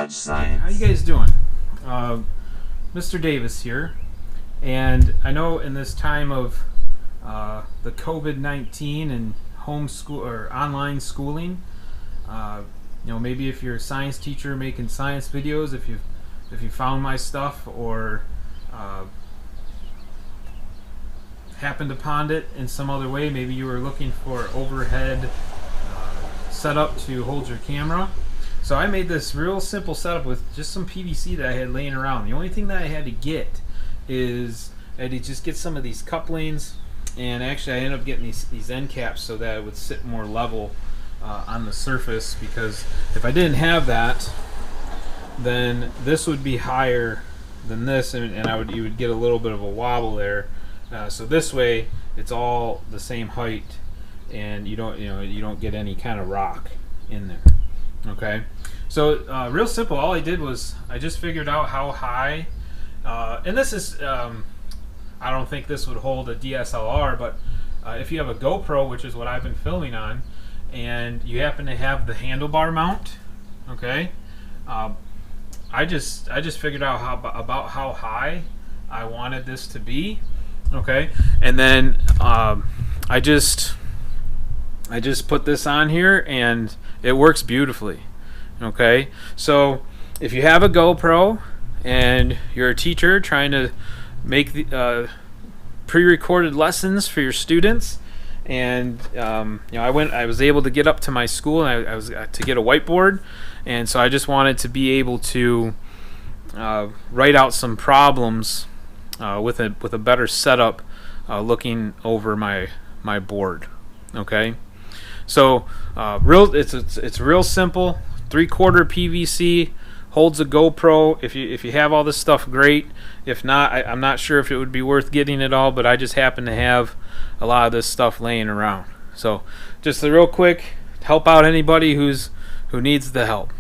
Garage Science. How you guys doing? Mr. Davis here, and I know in this time of the COVID-19 and homeschool or online schooling, maybe if you're a science teacher making science videos, if you found my stuff or happened upon it in some other way, maybe you were looking for overhead setup to hold your camera. So I made this real simple setup with just some PVC that I had laying around. The only thing that I had to get is I had to just get some of these couplings, and actually I ended up getting these end caps so that it would sit more level on the surface, because if I didn't have that, then this would be higher than this, and you would get a little bit of a wobble there. So this way it's all the same height, and you don't get any kind of rock in there. Okay, so real simple. All I did was I just figured out how high, and this is I don't think this would hold a DSLR, but if you have a GoPro, which is what I've been filming on, and you happen to have the handlebar mount, okay, I just figured out about how high I wanted this to be, okay, and then I just put this on here and it works beautifully. Okay, so if you have a GoPro and you're a teacher trying to make the pre-recorded lessons for your students, and I was able to get up to my school, and I was to get a whiteboard, and so I just wanted to be able to write out some problems with a better setup, looking over my board. Okay, so it's real simple. 3/4 PVC, holds a GoPro. If you have all this stuff, great. If not, I'm not sure if it would be worth getting it all, but I just happen to have a lot of this stuff laying around. So just a real quick help out anybody who needs the help.